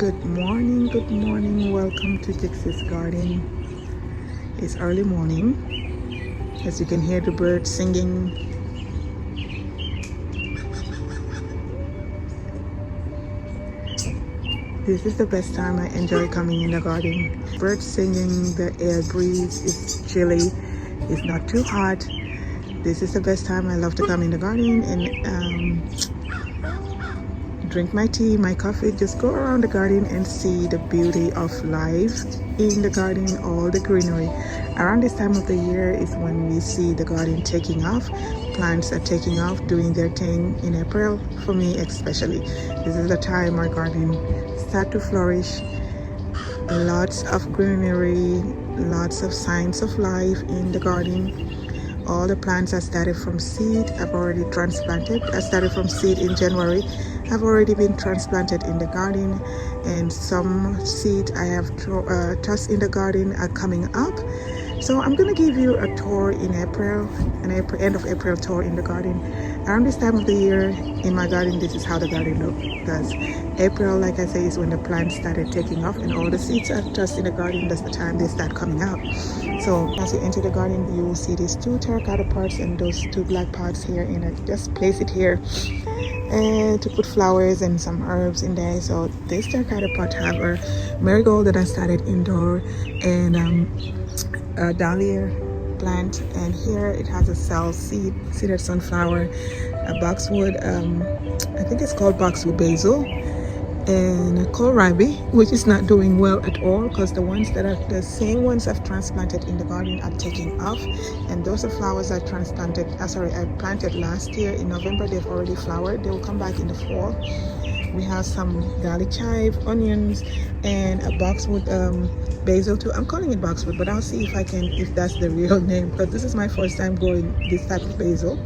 Good morning, welcome to Gikzy's garden. It's early morning. As you can hear the birds singing. This is the best time. I enjoy coming in the garden. Birds singing, the air breeze is chilly, it's not too hot. This is the best time. I love to come in the garden and drink my tea, my coffee, just go around the garden and see the beauty of life in the garden, all the greenery. Around this time of the year is when we see the garden taking off. Plants are taking off, doing their thing in April, for me especially. This is the time our garden start to flourish. Lots of greenery, lots of signs of life in the garden. All the plants I started from seed. I've already transplanted. I started from seed in January. Have already been transplanted in the garden, and some seeds I have tossed in the garden are coming up. So I'm gonna give you a tour in April, end of April tour in the garden. Around this time of the year in my garden, this is how the garden does. April, like I say, is when the plants started taking off and all the seeds are tossed in the garden. That's the time they start coming out. So as you enter the garden, you will see these two terracotta pots and those two black pots here, and I just place it here and to put flowers and some herbs in there. So this terracotta pot have a marigold that I started indoor, and a dahlia plant, and here it has a seeded sunflower, a boxwood, I think it's called boxwood basil, and a kohlrabi, which is not doing well at all because the same ones I've transplanted in the garden are taking off, and those are flowers I planted last year in November. They've already flowered. They will come back in the fall. We have some garlic chive, onions, and a boxwood basil too. I'm calling it boxwood, but I'll see if that's the real name, because this is my first time growing this type of basil,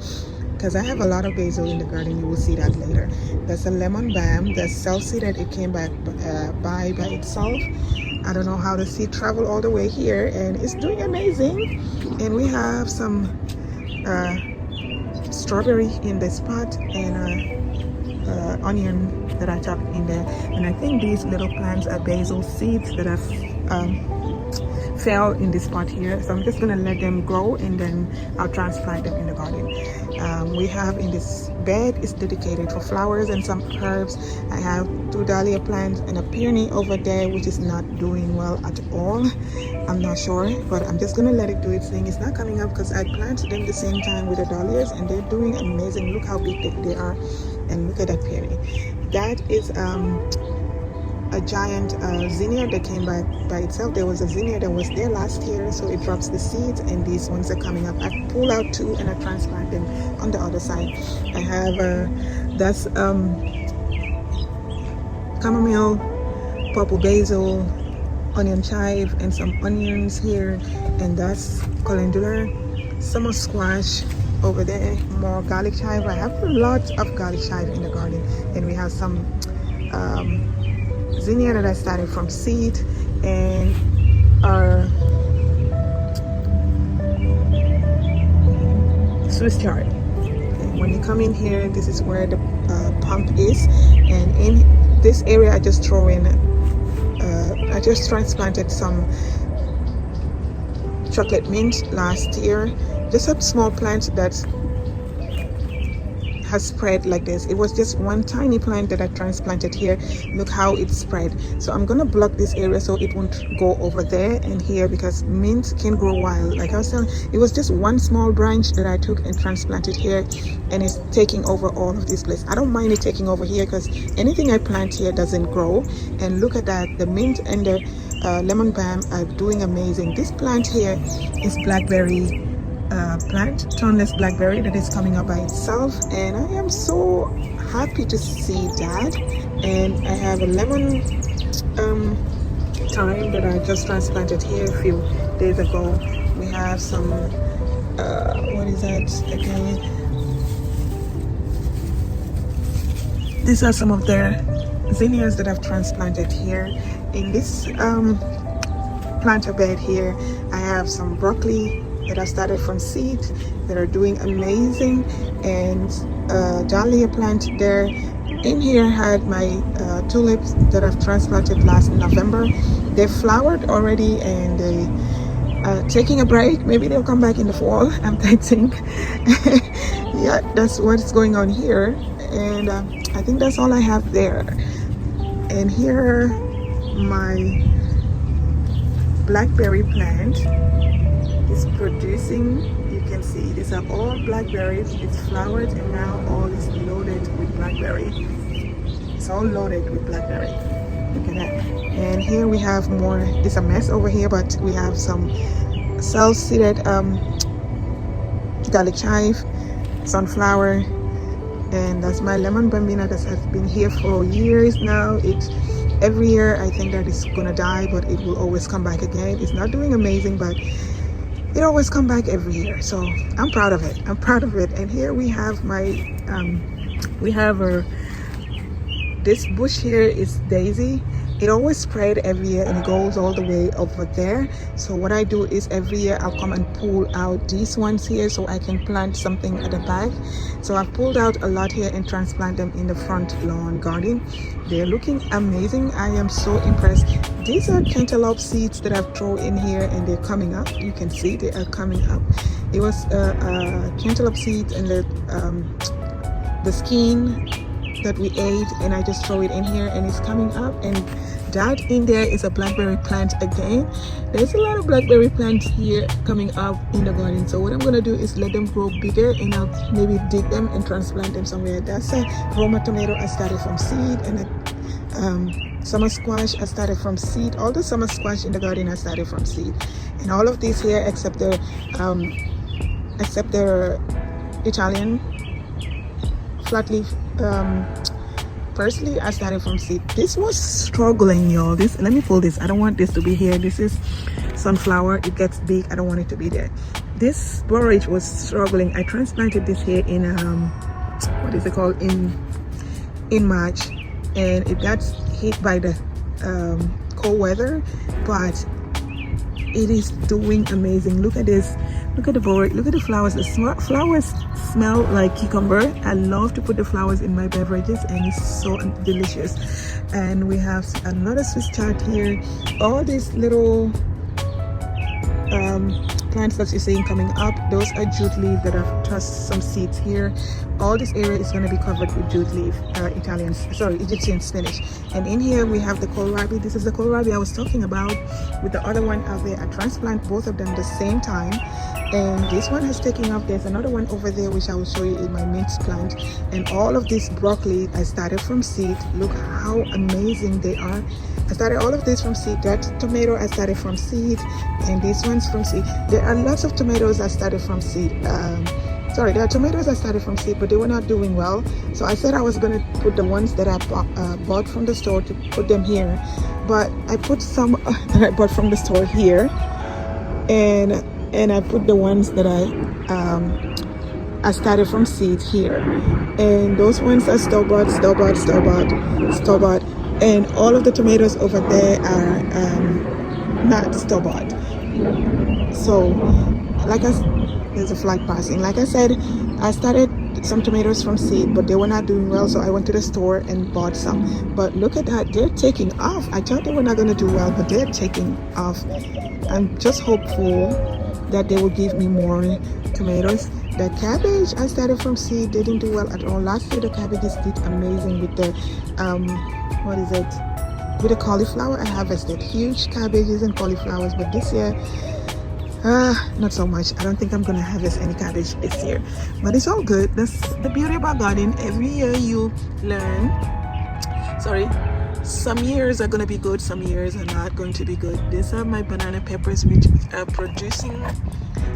because I have a lot of basil in the garden. You will see that later. That's a lemon balm that's self-seeded. It came back by itself. I don't know how the seed traveled all the way here, and it's doing amazing. And we have some strawberry in this pot, and onion that I chopped in there. And I think these little plants are basil seeds that have fell in this pot here, so I'm just gonna let them grow and then I'll transplant them in the garden. We have in this bed is dedicated for flowers and some herbs. I have two dahlia plants and a peony over there, which is not doing well at all. I'm not sure, but I'm just gonna let it do its thing. It's not coming up because I planted them the same time with the dahlias, and they're doing amazing. Look how big they are, and look at that peony. That is a giant zinnia that came by itself. There was a zinnia that was there last year, so it drops the seeds, and these ones are coming up. I pull out two and I transplant them on the other side. I have that's chamomile, purple basil, onion chive, and some onions here, and that's calendula, summer squash over there, more garlic chive. I have lots of garlic chive in the garden, and we have some zinnia that I started from seed, and our Swiss chard. And when you come in here, this is where the pump is, and in this area I just throw in I just transplanted some chocolate mint last year. Just a small plant that has spread like this. It was just one tiny plant that I transplanted here. Look how it spread. So I'm gonna block this area so it won't go over there and here, because mint can grow wild. Like I was telling, it was just one small branch that I took and transplanted here, and it's taking over all of this place. I don't mind it taking over here because anything I plant here doesn't grow. And look at that, the mint and the lemon balm are doing amazing. This plant here is blackberry plant, thornless blackberry, that is coming up by itself, and I am so happy to see that. And I have a lemon thyme that I just transplanted here a few days ago. We have some what is that again? These are some of the zinnias that I've transplanted here. In this planter bed here, I have some broccoli that I started from seed that are doing amazing, and dahlia plant there. In here had my tulips that I've transplanted last November. They flowered already and they taking a break. Maybe they'll come back in the fall. I think. Yeah, that's what's going on here, and I think that's all I have there. And here, my blackberry plant is producing. You can see these are all blackberries. It's flowered and now all is loaded with blackberry. It's all loaded with blackberry. Look at that. And here we have more. It's a mess over here, but we have some self-seeded garlic chive, sunflower, and that's my lemon bambina that has been here for years now. It's every year I think that it's gonna die, but it will always come back again. It's not doing amazing, but it always come back every year, so I'm proud of it. I'm proud of it. And here we have my this bush here is daisy. It always spread every year and it goes all the way over there. So what I do is every year I'll come and pull out these ones here so I can plant something at the back. So I've pulled out a lot here and transplant them in the front lawn garden. They're looking amazing. I am so impressed. These are cantaloupe seeds that I've thrown in here and they're coming up. You can see they are coming up. It was cantaloupe seeds and the skin that we ate, and I just throw it in here and it's coming up. And that in there is a blackberry plant again. There's a lot of blackberry plants here coming up in the garden, so what I'm gonna do is let them grow bigger and I'll maybe dig them and transplant them somewhere. That's a Roma tomato I started from seed, and a summer squash I started from seed. All the summer squash in the garden I started from seed, and all of these here except the Italian flat leaf parsley I started from seed. This was struggling, y'all. This, let me pull this. I don't want this to be here. This is sunflower. It gets big. I don't want it to be there. This borage was struggling. I transplanted this here in what is it called, in March, and it got hit by the cold weather, but it is doing amazing. Look at this. Look at the borage. Look at the flowers. The flowers smell like cucumber. I love to put the flowers in my beverages and it's so delicious. And we have another Swiss chard here. All these little plants that you're seeing coming up, those are jute leaf that I've tossed some seeds here. All this area is going to be covered with jute leaf, Egyptian spinach. And in here we have the kohlrabi. This is the kohlrabi I was talking about with the other one out there. I transplant both of them the same time, and this one has taken off. There's another one over there which I will show you in my mince plant. And all of this broccoli I started from seed. Look how amazing they are. I started all of this from seed. That tomato I started from seed, and these ones from seed. There are lots of tomatoes I started from seed. There are tomatoes I started from seed, but they were not doing well. So I said I was going to put the ones that I bought from the store to put them here. But I put some that I bought from the store here, and I put the ones that I started from seed here. And those ones are store-bought. And all of the tomatoes over there are not store-bought. So, there's a flag passing. Like I said, I started some tomatoes from seed, but they were not doing well, so I went to the store and bought some. But look at that, they're taking off. I thought they were not going to do well, but they're taking off. I'm just hopeful that they will give me more tomatoes. The cabbage I started from seed, they didn't do well at all. Last year the cabbages did amazing with the with the cauliflower. I harvested huge cabbages and cauliflowers, but this year not so much. I don't think I'm gonna harvest any cabbage this year, but it's all good. That's the beauty about gardening. Every year you learn. Some years are gonna be good, some years are not going to be good. These are my banana peppers which are producing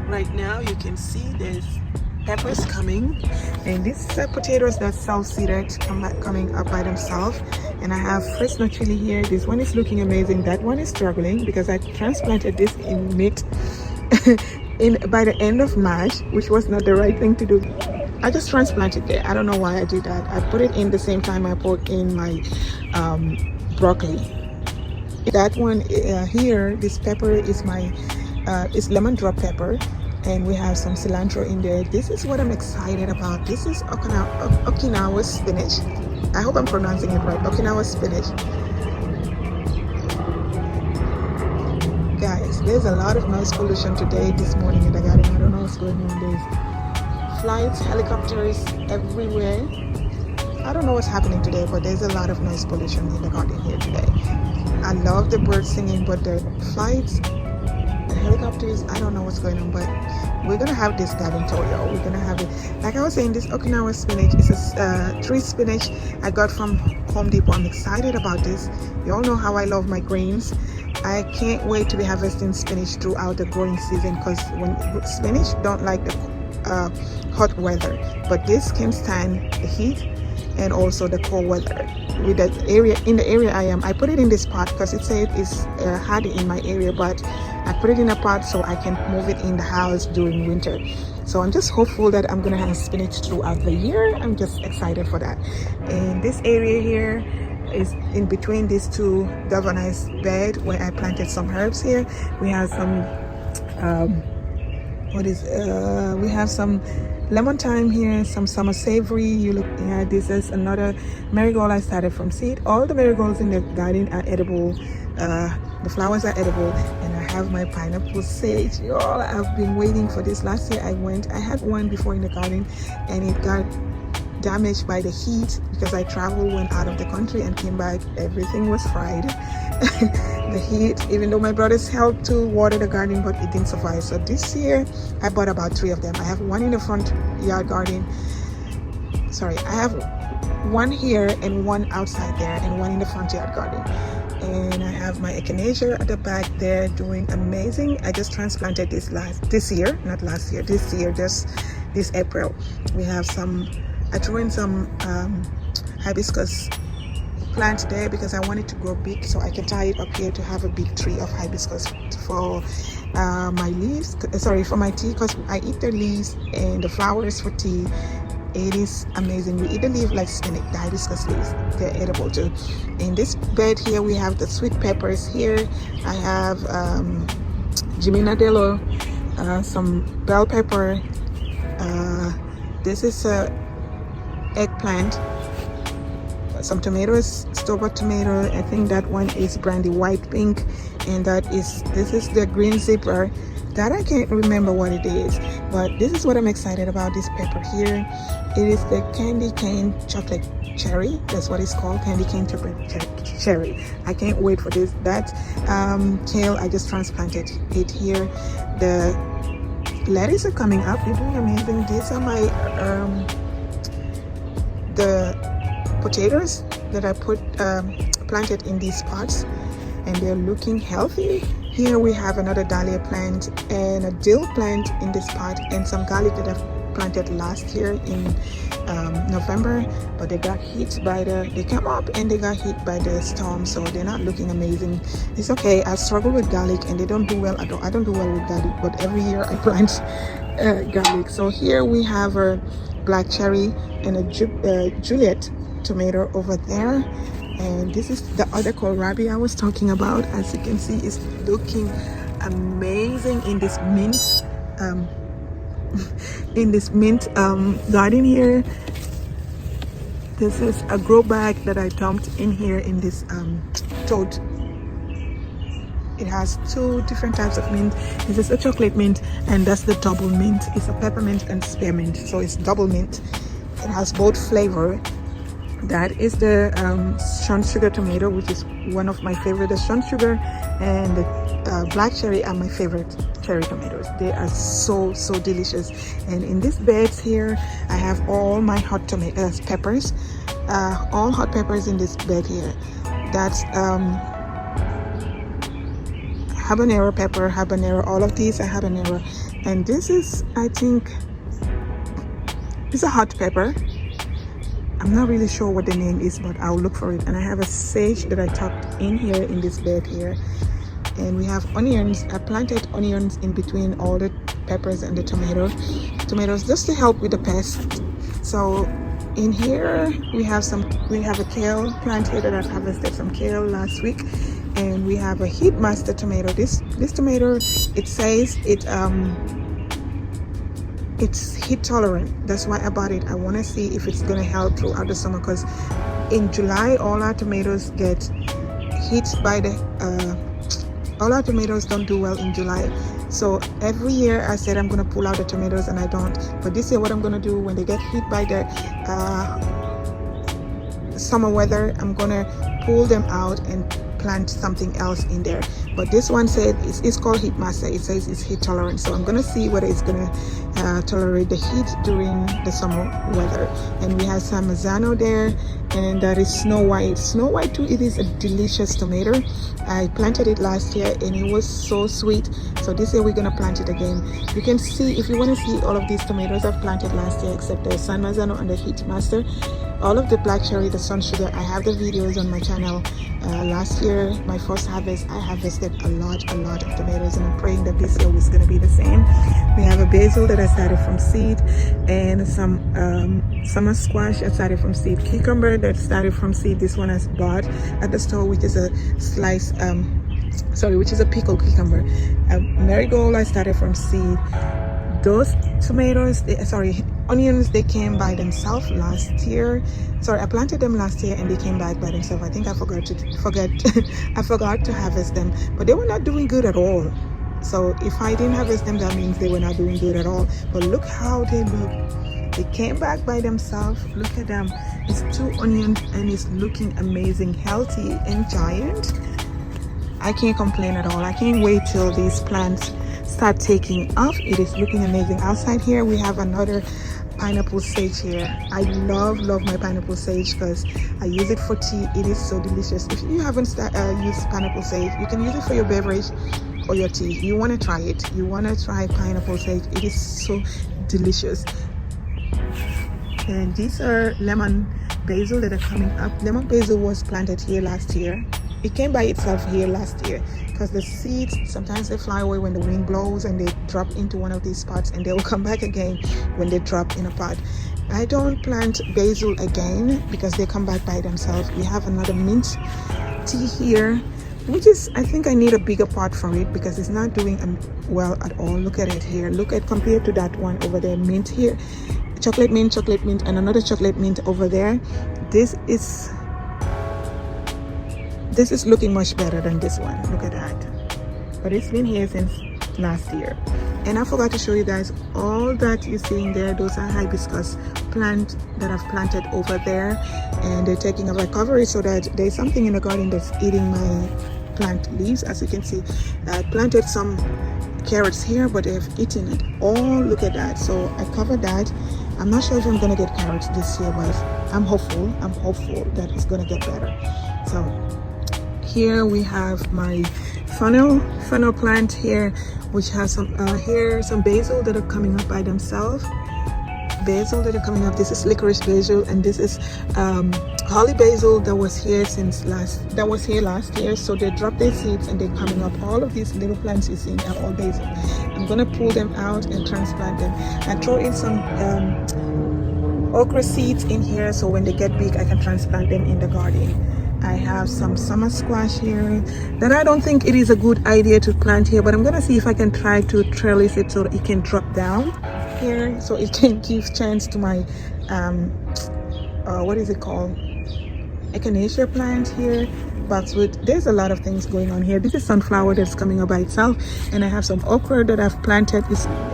right now. You can see there's peppers coming, and these are potatoes that self-seeded coming up by themselves. And I have Fresno chili here. This one is looking amazing. That one is struggling because I transplanted this in by the end of March, which was not the right thing to do. I just transplanted it. I don't know why I did that. I put it in the same time I put in my broccoli. That one here, this pepper is my is lemon drop pepper, and we have some cilantro in there. This is what I'm excited about. This is Okinawa spinach. I hope I'm pronouncing it right. Okinawa spinach. Guys, there's a lot of noise pollution today, this morning in the garden. I don't know what's going on. There's flights, helicopters everywhere. I don't know what's happening today, but there's a lot of noise pollution in the garden here today. I love the birds singing, but the flights, the helicopters, I don't know what's going on, but we're gonna have this garden tour, y'all. We're gonna have it. Like I was saying, this Okinawa spinach is a tree spinach I got from Home Depot. I'm excited about this. You all know how I love my greens. I can't wait to be harvesting spinach throughout the growing season, because when spinach don't like the hot weather, but this can stand the heat and also the cold weather. With the area, in the area I am, I put it in this pot because it said it's hardy in my area, but I put it in a pot so I can move it in the house during winter. So I'm just hopeful that I'm gonna have spinach throughout the year. I'm just excited for that. And this area here is in between these two galvanized bed where I planted some herbs here. We have some we have some lemon thyme here, some summer savory. You look, yeah, this is another marigold I started from seed. All the marigolds in the garden are edible. The flowers are edible, and I have my pineapple sage. Y'all, I've been waiting for this. Last year I had one before in the garden, and it got damaged by the heat because I traveled, went out of the country and came back, everything was fried. The heat, even though my brothers helped to water the garden, but it didn't survive. So this year I bought about 3 of them. I have one in the front yard garden, sorry, I have one here and one outside there and one in the front yard garden. And I have my echinacea at the back there doing amazing. I just transplanted this this April. We have some, I threw in some hibiscus plant there because I want it to grow big so I can tie it up here to have a big tree of hibiscus for my leaves, for my tea, because I eat the leaves and the flowers for tea. It is amazing. We eat the leaf like spinach, the hibiscus leaves, they're edible too. In this bed here we have the sweet peppers here. I have Jiminadello, some bell pepper, this is a eggplant, some tomatoes, store-bought tomato. I think that one is brandy white pink, and this is the green zipper that I can't remember what it is, but this is what I'm excited about. This pepper here, it is the candy cane chocolate cherry. That's what it's called, candy cane chocolate cherry. I can't wait for this. That kale, I just transplanted it here. The lettuce are coming up, they're doing amazing. These are my the potatoes that I planted in these pots, and they're looking healthy. Here we have another dahlia plant and a dill plant in this pot, and some garlic that I've planted last year in November, but they got hit by they came up and they got hit by the storm, so they're not looking amazing. It's okay. I struggle with garlic and they don't do well at all. I don't do well with garlic, but every year I plant garlic. So here we have a black cherry and a Juliet tomato over there, and this is the other kohlrabi I was talking about. As you can see, it's looking amazing in this mint garden here. This is a grow bag that I dumped in here in this tote. It has 2 different types of mint. This is a chocolate mint, and that's the double mint. It's a peppermint and spearmint, so it's double mint. It has both flavor. That is the shunt sugar tomato, which is one of my favorite. The shunt sugar and the black cherry are my favorite cherry tomatoes. They are so delicious. And in these beds here, I have all my hot peppers, all hot peppers in this bed here. That's habanero pepper, all of these are habanero. And this is, I think, it's a hot pepper. I'm not really sure what the name is, but I'll look for it. And I have a sage that I tucked in here in this bed here. And we have onions. I planted onions in between all the peppers and the tomatoes just to help with the pest. So in here we have a kale plant here that I harvested some kale last week. And we have a heat master tomato. This tomato, it says it's heat tolerant. That's why I bought it. I want to see if it's going to help throughout the summer, because in July all our tomatoes get hit by the all our tomatoes don't do well in July. So every year I said I'm gonna pull out the tomatoes and I don't. But this year what I'm gonna do, when they get hit by the summer weather, I'm gonna pull them out and plant something else in there. But this one said it's called heat master. It says it's heat tolerant, so I'm gonna see whether it's gonna tolerate the heat during the summer weather. And we have some Mazzano there, and that is Snow White. Snow White too, it is a delicious tomato. I planted it last year and it was so sweet. So this year we're gonna plant it again. You can see, if you want to see all of these tomatoes I've planted last year, except the San Mazzano and the heat master, all of the black cherry, the sun sugar, I have the videos on my channel. Last year, my first harvest, I harvested a lot of tomatoes, and I'm praying that this year is going to be the same. We have a basil that I started from seed, and some summer squash that started from seed, cucumber that started from seed. This one I bought at the store, which is a slice, which is a pickled cucumber. Marigold I started from seed. Those tomatoes, onions, they came by themselves last year. I planted them last year and they came back by themselves. I think I forgot to harvest them, but they were not doing good at all. So if I didn't harvest them, that means they were not doing good at all. But look how they look. They came back by themselves. Look at them. It's 2 onions and it's looking amazing, healthy and giant. I can't complain at all. I can't wait till these plants start taking off. It is looking amazing. Outside here we have another pineapple sage here. I love my pineapple sage because I use it for tea. It is so delicious. If you haven't used pineapple sage, you can use it for your beverage or your tea. You want to try it. You want to try pineapple sage. It is so delicious. And these are lemon basil that are coming up. Lemon basil was planted here last year. It came by itself here last year, because the seeds, sometimes they fly away when the wind blows and they drop into one of these pots, and they will come back again when they drop in a pot. I don't plant basil again because they come back by themselves. We have another mint tea here, which is, I think I need a bigger pot for it because it's not doing well at all. Look at it here. Look at, compared to that one over there, mint here, chocolate mint, and another chocolate mint over there. This is looking much better than this one. Look at that. But it's been here since last year. And I forgot to show you guys, all that you're seeing there, those are hibiscus plants that I've planted over there, and they're taking a recovery, so that there's something in the garden that's eating my plant leaves. As you can see, I planted some carrots here, but they've eaten it all. Look at that. So I covered that. I'm not sure if I'm gonna get carrots this year, but I'm hopeful that it's gonna get better. So here we have my funnel plant here, which has some some basil that are coming up by themselves. This is licorice basil, and this is holly basil that was here last year. So they dropped their seeds and they're coming up. All of these little plants you see are all basil. I'm gonna pull them out and transplant them and throw in some okra seeds in here, so when they get big I can transplant them in the garden. I have some summer squash here that I don't think it is a good idea to plant here, but I'm gonna see if I can try to trellis it so that it can drop down here, so it can give chance to my what is it called, echinacea plant here, boxwood. There's a lot of things going on here. This is sunflower that's coming up by itself, and I have some okra that I've planted,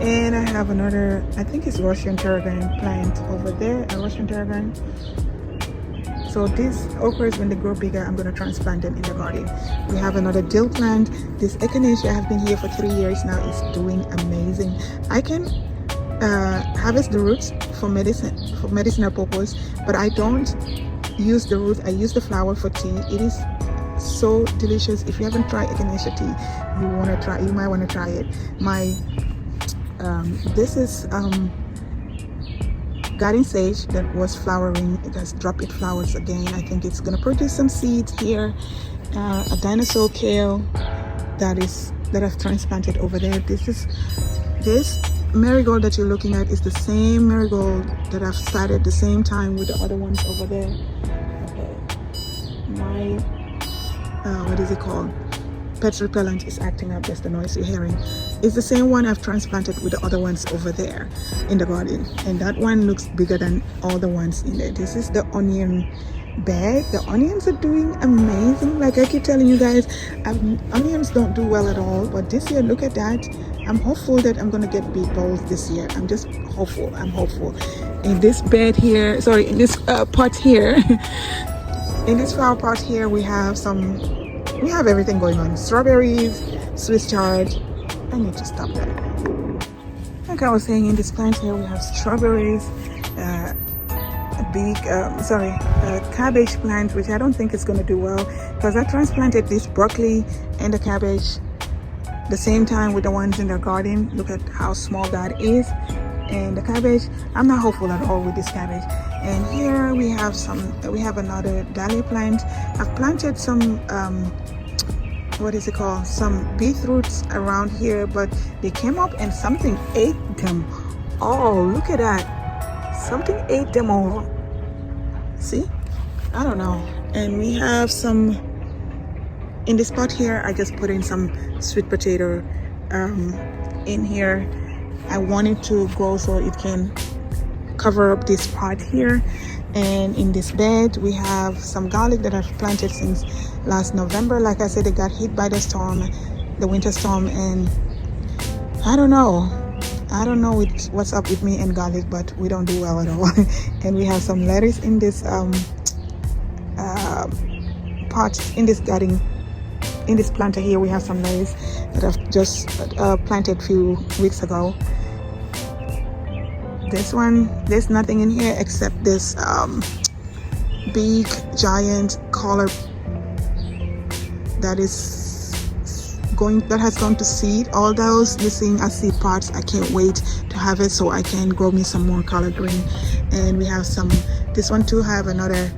and I have another, I think it's Russian tarragon plant over there, a Russian tarragon. So these okras, when they grow bigger, I'm going to transplant them in the garden. We have another dill plant. This echinacea has been here for 3 years now. It's doing amazing. I can harvest the roots for medicinal purpose, but I don't use the root. I use the flower for tea. It is so delicious. If you haven't tried echinacea tea, you might want to try it. This is garden sage that was flowering. It has dropped its flowers again. I think it's gonna produce some seeds here. A dinosaur kale that I've transplanted over there. This marigold that you're looking at is the same marigold that I've started the same time with the other ones over there. Okay. What is it called? Pet repellent is acting up. That's the noise you're hearing. It's the same one I've transplanted with the other ones over there in the garden, and that one looks bigger than all the ones in there. This is the onion bed, the onions are doing amazing. Like I keep telling you guys, onions don't do well at all, but this year, look at that. I'm hopeful that I'm gonna get big bowls this year. I'm just hopeful. I'm hopeful. In this bed here, sorry, in this pot here, in this flower pot here, we have everything going on. Strawberries, Swiss chard. I need to stop that. Like I was saying, in this plant here, we have strawberries, a big, cabbage plant, which I don't think is going to do well because I transplanted this broccoli and the cabbage the same time with the ones in the garden. Look at how small that is. And the cabbage, I'm not hopeful at all with this cabbage. And here we have another dahlia plant. I've planted some some beetroots around here, but they came up and something ate them. Oh, look at that, something ate them all. See, I don't know. And we have some in this pot here. I just put in some sweet potato in here. I want it to grow so it can cover up this part here. And in this bed we have some garlic that I've planted since last November. Like I said, it got hit by the storm, the winter storm, and I don't know what's up with me and garlic, but we don't do well at all. And we have some lettuce in this pot, in this garden, in this planter here. We have some lettuce that I've just planted a few weeks ago. This one, there's nothing in here except this big giant collar that has gone to seed. All those missing are seed pods. I can't wait to have it so I can grow me some more collard green. And we have this one too, have another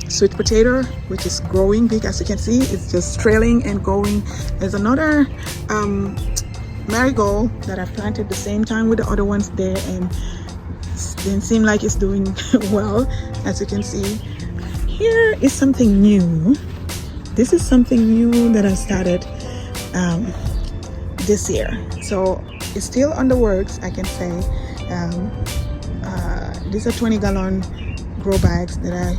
sweet potato which is growing big. As you can see, it's just trailing and going. There's another marigold that I've planted the same time with the other ones there, and it didn't seem like it's doing well. As you can see, here is something new. This is something new that I started this year, so it's still on the works, I can say. These are 20-gallon grow bags that I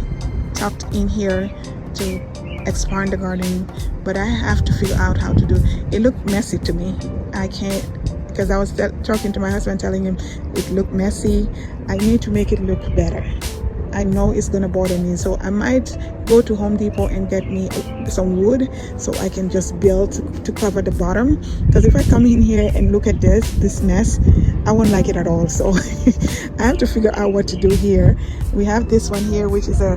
tucked in here to expand the garden, but I have to figure out how to do it. It looked messy to me. I can't, because I was talking to my husband, telling him it looked messy. I need to make it look better. I know it's gonna bother me, so I might go to Home Depot and get me some wood so I can just build to cover the bottom, because if I come in here and look at this mess, I won't like it at all. So I have to figure out what to do here. We have this one here, which is a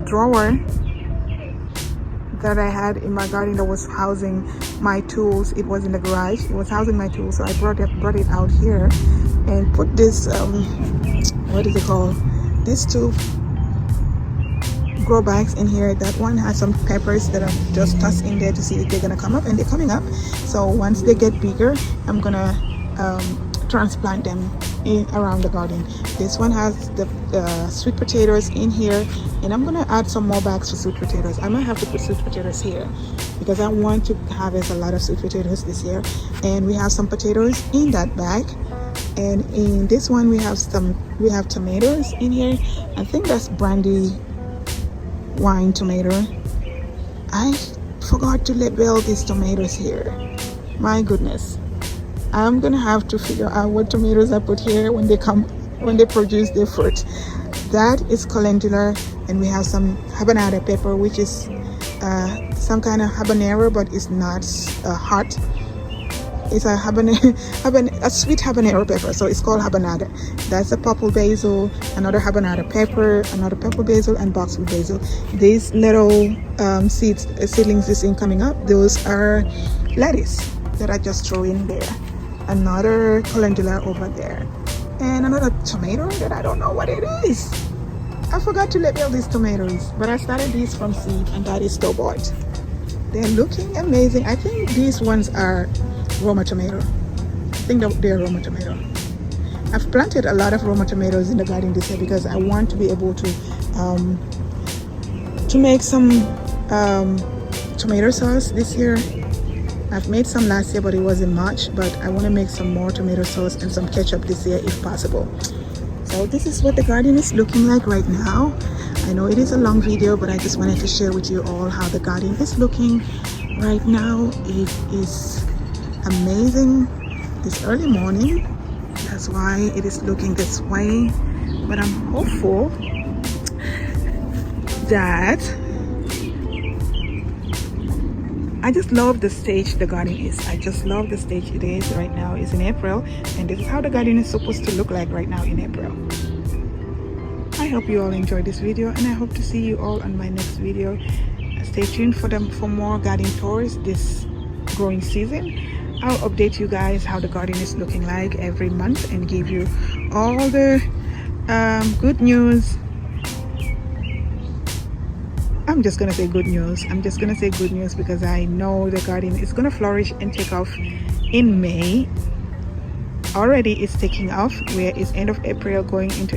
drawer that I had in my garden that was housing my tools. It was in the garage. It was housing my tools, so I brought it out here and put this what is it called? These two grow bags in here. That one has some peppers that I've just tossed in there to see if they're gonna come up, and they're coming up. So once they get bigger, I'm gonna transplant them in around the garden. This one has the sweet potatoes in here, and I'm gonna add some more bags for sweet potatoes. I might have to put sweet potatoes here because I want to harvest a lot of sweet potatoes this year. And we have some potatoes in that bag, and in this one we have tomatoes in here. I think that's brandy wine tomato. I forgot to label these tomatoes here. My goodness, I'm gonna have to figure out what tomatoes I put here when they produce their fruit. That is calendula, and we have some habanero pepper, which is some kind of habanero, but it's not hot. It's a a sweet habanero pepper, so it's called habanero. That's a purple basil, another habanero pepper, another purple basil, and boxwood basil. These little seedlings is in coming up. Those are lettuce that I just throw in there. Another calendula over there, and another tomato that I don't know what it is. I forgot to label these tomatoes, but I started these from seed, and that is store-bought. They're looking amazing. I think these ones are Roma tomato. I think they're Roma tomato. I've planted a lot of Roma tomatoes in the garden this year because I want to be able to make some tomato sauce this year. I've made some last year, but it wasn't much, but I want to make some more tomato sauce and some ketchup this year if possible. So all, this is what the garden is looking like right now. I know it is a long video, but I just wanted to share with you all how the garden is looking right now. It is amazing this early morning. That's why it is looking this way, but I'm hopeful that I just love the stage the garden is. I just love the stage it is right now. It's in April, and this is how the garden is supposed to look like right now in April. I hope you all enjoyed this video, and I hope to see you all on my next video. Stay tuned for more garden tours this growing season. I'll update you guys how the garden is looking like every month and give you all the good news. I'm just gonna say good news. I'm just gonna say good news because I know the garden is gonna flourish and take off in May. Already it's taking off, where it's end of April going into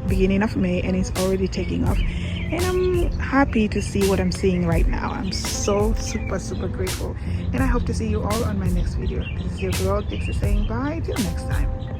beginning of May, and it's already taking off. And I'm happy to see what I'm seeing right now. I'm so super grateful, and I hope to see you all on my next video. This is your girl Gikzy saying bye till next time.